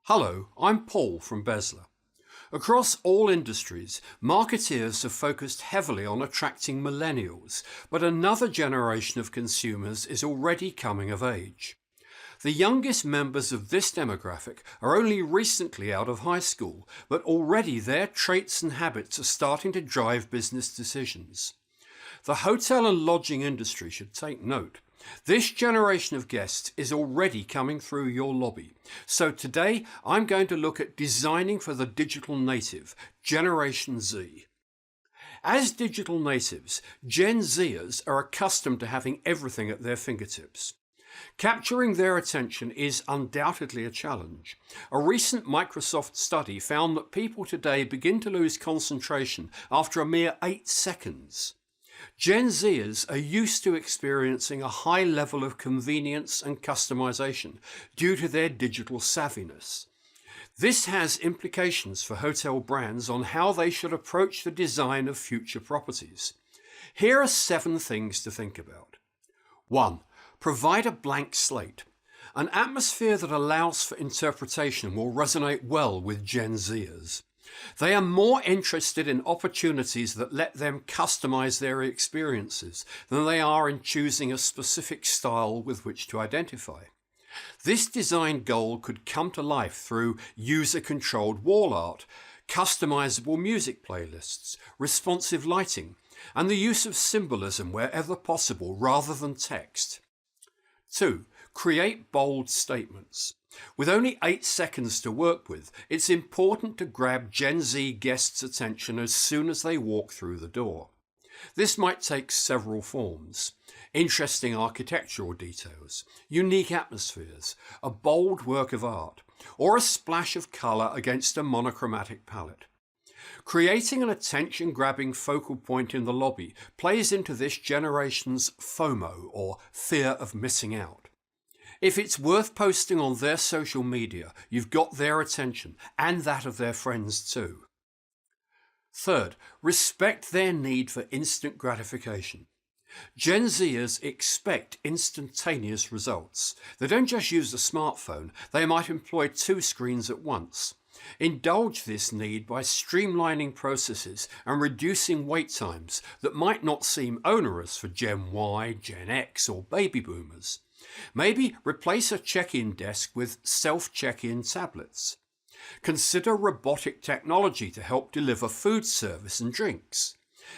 Hello, I'm Paul from Bezla. Across all industries, marketeers have focused heavily on attracting millennials, but another generation of consumers is already coming of age. The youngest members of this demographic are only recently out of high school, but already their traits and habits are starting to drive business decisions. The hotel and lodging industry should take note. This generation of guests is already coming through your lobby. So today I'm going to look at designing for the digital native, Generation Z. As digital natives, Gen Zers are accustomed to having everything at their fingertips. Capturing their attention is undoubtedly a challenge. A recent Microsoft study found that people today begin to lose concentration after a mere 8 seconds. Gen Zers are used to experiencing a high level of convenience and customization due to their digital savviness. This has implications for hotel brands on how they should approach the design of future properties. Here are 7 things to think about. 1. Provide a blank slate. An atmosphere that allows for interpretation will resonate well with Gen Zers. They are more interested in opportunities that let them customize their experiences than they are in choosing a specific style with which to identify. This design goal could come to life through user-controlled wall art, customizable music playlists, responsive lighting, and the use of symbolism wherever possible rather than text. 2. Create bold statements. With only 8 seconds to work with, it's important to grab Gen Z guests' attention as soon as they walk through the door. This might take several forms: interesting architectural details, unique atmospheres, a bold work of art, or a splash of colour against a monochromatic palette. Creating an attention-grabbing focal point in the lobby plays into this generation's FOMO, or fear of missing out. If it's worth posting on their social media, you've got their attention, and that of their friends too. Third, respect their need for instant gratification. Gen Zers expect instantaneous results. They don't just use a smartphone, they might employ 2 screens at once. Indulge this need by streamlining processes and reducing wait times that might not seem onerous for Gen Y, Gen X, or baby boomers. Maybe replace a check-in desk with self-check-in tablets. Consider robotic technology to help deliver food service and drinks.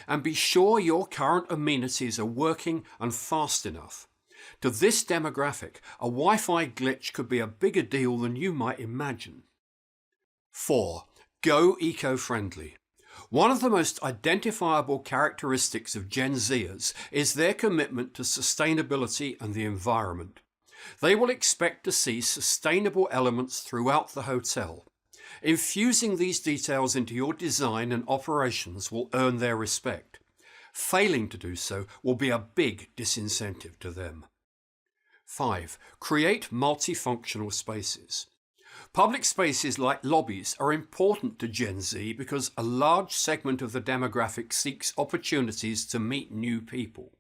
And be sure your current amenities are working and fast enough. To this demographic, a Wi-Fi glitch could be a bigger deal than you might imagine. 4. Go eco-friendly. One of the most identifiable characteristics of Gen Zers is their commitment to sustainability and the environment. They will expect to see sustainable elements throughout the hotel. Infusing these details into your design and operations will earn their respect. Failing to do so will be a big disincentive to them. 5. Create multifunctional spaces. Public spaces like lobbies are important to Gen Z because a large segment of the demographic seeks opportunities to meet new people.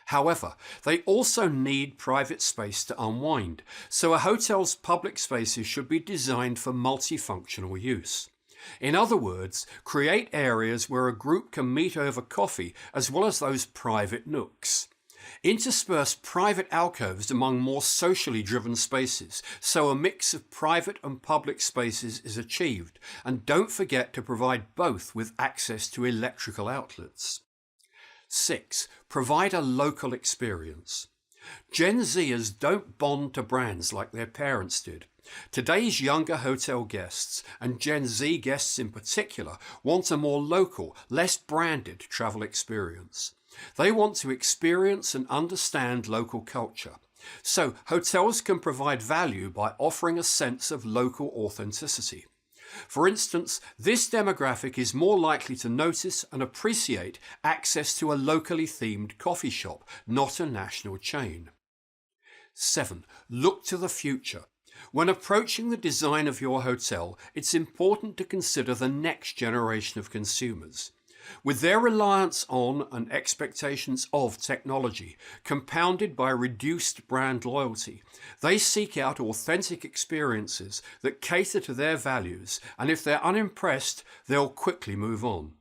However, they also need private space to unwind, so a hotel's public spaces should be designed for multifunctional use. In other words, create areas where a group can meet over coffee as well as those private nooks. Intersperse private alcoves among more socially driven spaces, so a mix of private and public spaces is achieved, and don't forget to provide both with access to electrical outlets. 6. Provide a local experience. Gen Zers don't bond to brands like their parents did. Today's younger hotel guests, and Gen Z guests in particular, want a more local, less branded travel experience. They want to experience and understand local culture. So hotels can provide value by offering a sense of local authenticity. For instance, this demographic is more likely to notice and appreciate access to a locally themed coffee shop, not a national chain. 7. Look to the future. When approaching the design of your hotel, it's important to consider the next generation of consumers. With their reliance on and expectations of technology, compounded by reduced brand loyalty, they seek out authentic experiences that cater to their values, and if they're unimpressed, they'll quickly move on.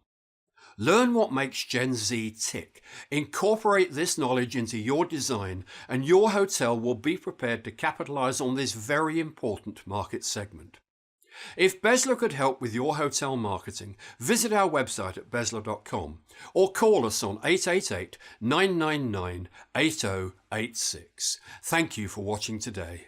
Learn what makes Gen Z tick. Incorporate this knowledge into your design, and your hotel will be prepared to capitalize on this very important market segment. If Bezla could help with your hotel marketing, visit our website at bezla.com or call us on 888 999 8086. Thank you for watching today.